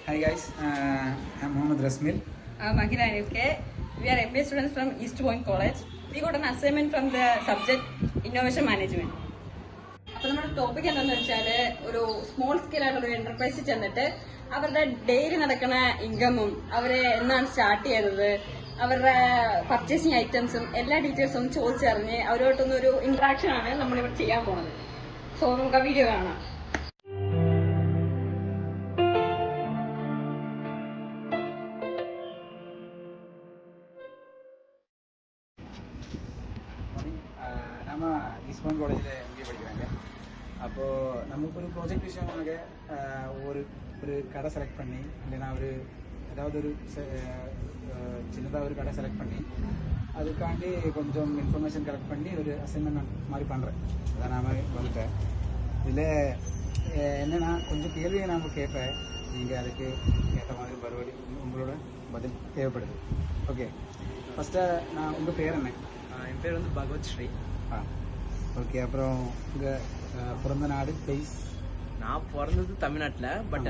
Hi guys, I'm Mohammad Rasmil. I'm Mahira NFK. We are MBA students from East Point College. We got an assignment from the subject Innovation Management. അപ്പോൾ നമ്മുടെ topic എന്താണെന്ന് വെച്ചാൽ ഒരു small scale ആയിട്ടുള്ള ഒരു എന്റർപ്രൈസിൽ ചെന്നിട്ട് അവരുടെ daily നടക്കുന്ന ഇൻകമും അവരെ എന്നാണ് സ്റ്റാർട്ട് ചെയ്തത് അവരുടെ പർച്ചേസിങ് ഐറ്റംസും എല്ലാ ഡീറ്റെയിൽസും ചോദിച്ചറിഞ്ഞ് അവരോട്ടൊന്നൊരു ഇന്ററാക്ഷൻ ആണ് നമ്മളിവിടെ ചെയ്യാൻ പോകുന്നത്. സോ നമുക്ക് ആ വീഡിയോ കാണാം. நம்ம ஈஸ்ட் பாயிண்ட் காலேஜில் எம்பிஏ படிக்கிறாங்க. அப்போது நமக்கு ஒரு ப்ராஜெக்ட் விஷயமாக ஒரு கடை செலக்ட் பண்ணி இல்லைன்னா ஏதாவது ஒரு சின்னதாக ஒரு கடை செலக்ட் பண்ணி அதுக்காண்டி கொஞ்சம் இன்ஃபர்மேஷன் கலெக்ட் பண்ணி ஒரு அசைன்மெண்ட் மாதிரி பண்ணுறேன். அதான் நான் வந்துட்டேன். இதில் என்னென்னா கொஞ்சம் கேள்வியை நான் கேட்பேன். நீங்கள் அதுக்கு ஏற்ற மாதிரி மறுபடி உங்களோட பதில் தேவைப்படுது. ஓகே, ஃபஸ்ட்டு நான் உங்கள் பேர் என்ன? என் பேர் வந்து பகவத் ஸ்ரீ. ஓகே, அப்புறம் உங்கள் பிறந்த நாடு பிளேஸ்? நான் பிறந்தது தமிழ்நாட்டில், பட்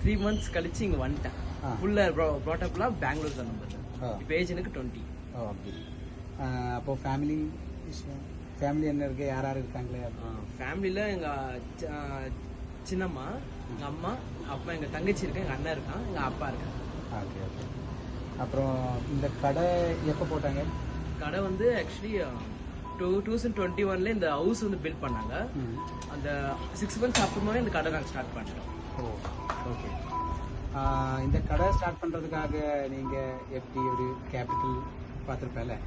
3 months கழிச்சு இங்கே வந்துட்டேன். ஃபுல்லாக ப்ராட்டப்லாம் பெங்களூர் தான். நம்பர் இப்போ ஏஜ் எனக்கு 20. அப்படி. அப்போது ஃபேமிலி என்ன இருக்கு? யார் யார் இருக்காங்களே? ஃபேமிலியில் எங்கள் சின்னம்மா, எங்கள் அம்மா, அப்பா, எங்கள் தங்கச்சி இருக்கேன், எங்கள் அண்ணன் இருக்கான், எங்கள் அப்பா இருக்காங்க. Okay okay. அப்புறம் இந்த கடை எப்போ போட்டாங்க? கடை வந்து ஆக்சுவலி 2021 இந்த ஹவுஸ் வந்து பில்ட் பண்ணாங்க. அந்த 6 months அப்புறமாவே இந்த கடை நாங்கள் ஸ்டார்ட் பண்ணிட்டோம். ஓ ஓகே. இந்த கடை ஸ்டார்ட் பண்ணுறதுக்காக நீங்கள் எப்படி ஒரு கேபிட்டல் பார்த்துருப்பேன்ல,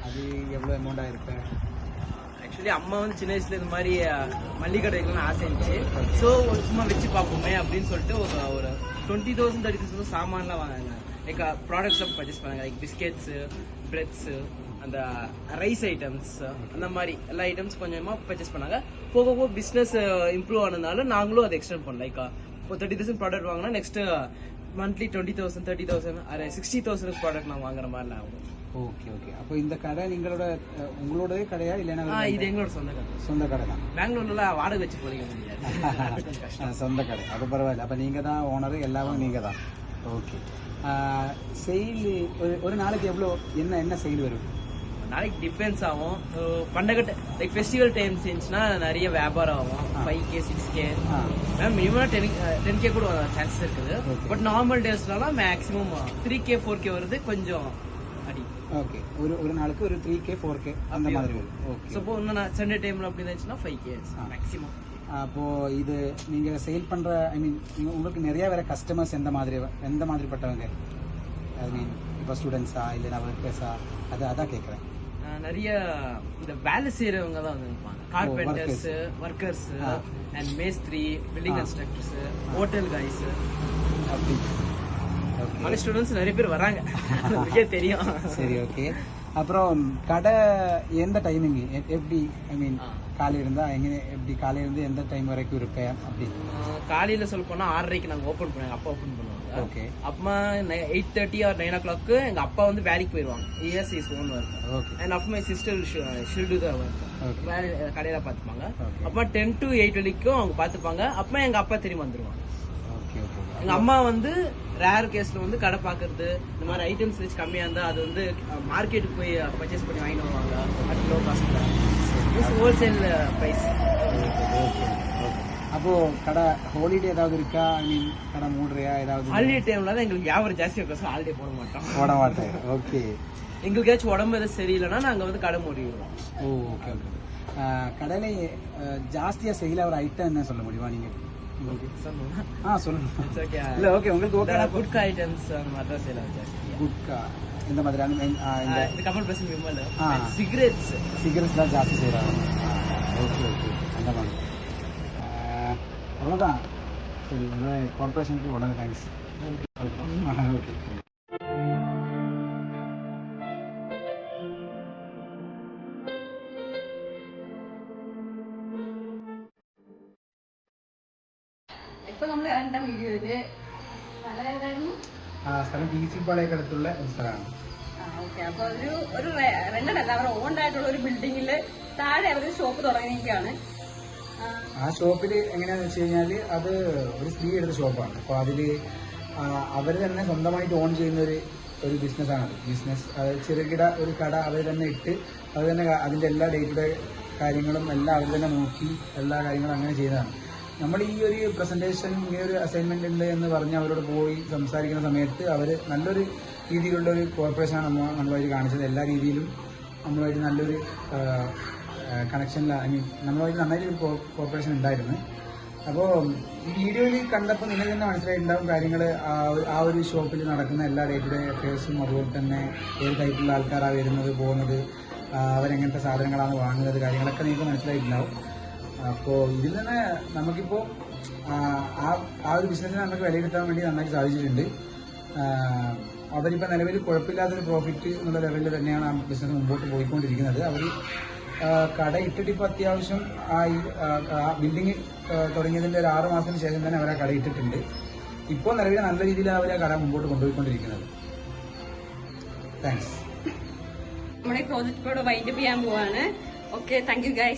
அது எவ்வளோ அமௌண்ட் ஆகிருப்பேன்? ஆக்சுவலி அம்மா வந்து சின்ன வயசுல இந்த மாதிரி மல்லிகை கடைகள்லாம் ஆசை இருந்துச்சு. ஸோ சும்மா வச்சு பார்ப்போமே அப்படின்னு சொல்லிட்டு ஒரு 20,000 30,000 சாமான்லாம் வாங்கினாங்க. லைக் ப்ராடக்ட்ஸ்லாம் பர்ச்சேஸ் பண்ணாங்க. லைக் பிஸ்கெட்ஸு, பிரெட்ஸு, அந்த ரைஸ் ஐட்டம்ஸ், அந்த மாதிரி எல்லா ஐட்டம்ஸ் கொஞ்சமாக பர்ச்சேஸ் பண்ணாங்க. போக போக பிஸ்னஸ் இம்ப்ரூவ் ஆனதுனால நாங்களும் அதை எக்ஸ்டெண்ட் பண்ணோம். லைக் இப்போ 30,000 ப்ராடக்ட் வாங்கினா நெக்ஸ்ட் மந்த்லி 20,000 30,000 60,000 ப்ராடக்ட் நான் வாங்குற மாதிரிலாம் ஆகும். Okay okay. அப்போ இந்த கடை உங்களோடவே கடையா இல்லைன்னா? இது எங்களோட சொந்த கடை. சொந்த கடை தான். பெங்களூர்ல வாடகை வச்சு போறீங்க முடியாது. சொந்த கடை, அப்போ பரவாயில்ல. அப்போ நீங்கள் தான் ஓனர், எல்லாமே நீங்கள் தான். ஓகே. செயில் ஒரு நாளைக்கு எவ்வளோ என்ன செயில் வரும்? நாளைக்கு டிபெண்ட்ஸ் ஆகும். பண்டகட்ட லைக் ஃபெஸ்டிவல் டைம்ஸ் இருந்துச்சுன்னா நிறைய வியாபாரம் ஆகும். 5K 6K மினிமம் 10K கூட சான்சஸ் இருக்குது. But normal டேஸ்லாம் maximum 3K 4K வருது கொஞ்சம் அடி. ஓகே. ஒரு நாளுக்கு ஒரு 3K 4K அந்த மாதிரி வரும். ஓகே. சப்போஸ் இன்னும் சண்டே டைம்ல அப்படி இருந்துச்சுன்னா 5K மேக்ஸிமம். அப்போது இது நீங்கள் சேல் பண்ணுற உங்களுக்கு நிறைய வேற கஸ்டமர்ஸ் எந்த மாதிரிப்பட்டவங்க? ஐ மீன் இப்போ ஸ்டூடெண்ட்ஸா இல்லைன்னா ஒர்க்கர்ஸா? அதான் கேட்குறேன். நிறைய இந்த வேலை செய்யறவங்க தான் வந்து இருப்பாங்க. கார்பெண்டர்ஸ், ஒர்க்கர்ஸ் அண்ட் மேஸ்திரி, பில்டிங் கன்ஸ்ட்ரக்டர்ஸ், ஹோட்டல் கைஸ், அப்படி. அந்த ஸ்டூடெண்ட்ஸ் நிறைய பேர் வராங்க, தெரியும். சரி, ஓகே. அப்புறம் கடை எந்த டைமிங் எப்படி? ஐ மீன் காலையில் இருந்தால் எப்படி காலையிலேருந்து எந்த டைம் வரைக்கும் இருப்பேன்? அப்படி காலையில் சொல்ல போனால் 6:30 நாங்கள் ஓப்பன் பண்ணுவோம். அப்பா ஓப்பன் பண்ணுவாங்க. ஓகே. அப்புறமா 8:30 or 9 o'clock எங்கள் அப்பா வந்து வேலைக்கு போயிடுவாங்க. Years is own work. Okay. And அப்புறம் my sister she'll do the work. வேலை கடையில் பார்த்துப்பாங்க. அப்புறமா 10 to 8 வரைக்கும் அவங்க பார்த்துப்பாங்க. அப்புறமா எங்கள் அப்பா திரும்பி வந்துடுவாங்க. Okay okay. எங்கள் அம்மா வந்து ரேர் கேஸில் வந்து கடை பார்க்கறது, இந்த மாதிரி ஐட்டம்ஸ் வச்சு கம்மியாக இருந்தால் அது வந்து மார்க்கெட்டுக்கு போய் பர்ச்சேஸ் பண்ணி வாங்கிட்டு வருவாங்க. அது லோ காஸ்ட்டில் ஹோல்சேல் ப்ரைஸ். அப்போது கடை ஹாலிடே ஏதாவது இருக்கா? ஐ மீன் கடை மூடுறியா? ஏதாவது ஹாலிடே டைமில் தான் எங்களுக்கு வியாபாரம் ஜாஸ்தியாக இருக்கும். ஹாலிடே போட மாட்டேன். ஓகே. எங்களுக்கு ஏதாச்சும் உடம்பு எதாவது சரியில்லைன்னா நாங்கள் வந்து கடை மூடிடுவோம். ஓ ஓகே ஓகே. கடையில் ஜாஸ்தியாக செய்யல ஒரு ஐட்டம் என்ன சொல்ல முடியுமா நீங்கள்? சொல்லுங்க. இல்லை, ஓகே. உங்களுக்கு ஓகே. குட்கா ஐட்டம்ஸ் அந்த மாதிரி தான் செய்யலாம் ஜாஸ்தி. குட்கா இந்த மாதிரி இந்த கமல் பிரசன் விமல் சிகரெட்ஸ் தான் ஜாஸ்தி செய்கிறாங்க. Okay okay. அந்த மாதிரி அவ்வளோதான். சரி, கார்பரேஷனுக்கு உடனே தேங்க்ஸ். ஓகே. ഇപ്പൊ നമ്മൾ കണ്ട വീഡിയോയില് സ്ഥലം DC പാളയക്കടുത്തുള്ള ഒരു സ്ഥലമാണ്. ഓക്കെ. അപ്പൊ ഒരു റെന്റഡ് അല്ല, അവരുടെ ഓൺ ആയിട്ടുള്ള ഒരു ബിൽഡിങ്ങിൽ താഴെ അവര് ഷോപ്പ് തുടങ്ങിയിരിക്കുകയാണ്. ആ ഷോപ്പിൽ എങ്ങനെയാന്ന് വെച്ച് കഴിഞ്ഞാൽ അത് ഒരു സ്ത്രീ എടുത്ത ഷോപ്പാണ്. അപ്പോൾ അതിൽ അവർ തന്നെ സ്വന്തമായിട്ട് ഓൺ ചെയ്യുന്ന ഒരു ബിസിനസ്സാണത്. ബിസിനസ് ചെറുകിട ഒരു കട അവർ തന്നെ ഇട്ട് അവർ തന്നെ അതിൻ്റെ എല്ലാ ഡേ ടു ഡേ കാര്യങ്ങളും എല്ലാം അവർ തന്നെ നോക്കി എല്ലാ കാര്യങ്ങളും അങ്ങനെ ചെയ്തതാണ്. നമ്മൾ ഈ ഒരു പ്രസൻറ്റേഷൻ ഇങ്ങനെ ഒരു അസൈൻമെൻ്റ് ഉണ്ട് എന്ന് പറഞ്ഞ് അവരോട് പോയി സംസാരിക്കുന്ന സമയത്ത് അവർ നല്ലൊരു രീതിയിലുള്ള ഒരു കോർപ്പറേഷനാണ് നമ്മളുമായിട്ട് കാണിച്ചത്. എല്ലാ രീതിയിലും നമ്മളുമായിട്ട് നല്ലൊരു കണക്ഷനിൽ നമ്മളുമായിട്ട് നന്നായിട്ട് ഒരു കോർപ്പറേഷൻ ഉണ്ടായിരുന്നു. അപ്പോൾ ഈ വീഡിയോയിൽ കണ്ടപ്പോൾ നിങ്ങൾക്ക് തന്നെ മനസ്സിലായിട്ടുണ്ടാവും കാര്യങ്ങൾ. ആ ഒരു ഷോപ്പിൽ നടക്കുന്ന എല്ലാ ഡേ ടു ഡേ അഫയേഴ്സും, അതുപോലെ തന്നെ ഏത് ടൈപ്പിലുള്ള ആൾക്കാരാണ് വരുന്നത് പോകുന്നത്, അവരെങ്ങനത്തെ സാധനങ്ങളാണ് വാങ്ങുന്നത്, കാര്യങ്ങളൊക്കെ നിങ്ങൾക്ക് മനസ്സിലായിട്ടുണ്ടാവും. അപ്പോൾ ഇതിൽ തന്നെ നമുക്കിപ്പോൾ ആ ഒരു ബിസിനസ്സിനെ നമുക്ക് വിലയിരുത്താൻ വേണ്ടി നന്നായിട്ട് സാധിച്ചിട്ടുണ്ട്. അവരിപ്പോൾ നിലവിൽ കുഴപ്പമില്ലാത്തൊരു പ്രോഫിറ്റ് എന്നുള്ള ലെവലിൽ തന്നെയാണ് ആ ബിസിനസ് മുമ്പോട്ട് പോയിക്കൊണ്ടിരിക്കുന്നത്. അവർ കട ഇട്ടിട്ട് ഇപ്പോൾ അത്യാവശ്യം ആ ബിൽഡിങ് തുടങ്ങിയതിൻ്റെ ഒരു 6 മാസത്തിന് ശേഷം തന്നെ അവർ ആ കട ഇട്ടിട്ടുണ്ട്. ഇപ്പോൾ നിലവിൽ നല്ല രീതിയിൽ അവർ ആ കട മുമ്പോട്ട് കൊണ്ടുപോയിക്കൊണ്ടിരിക്കുന്നത്. താങ്ക്സ്. നമ്മുടെ പ്രോജക്റ്റ് ഇവിടെ വൈൻഡപ്പ് ചെയ്യാൻ പോവാണ്. Okay, thank you guys.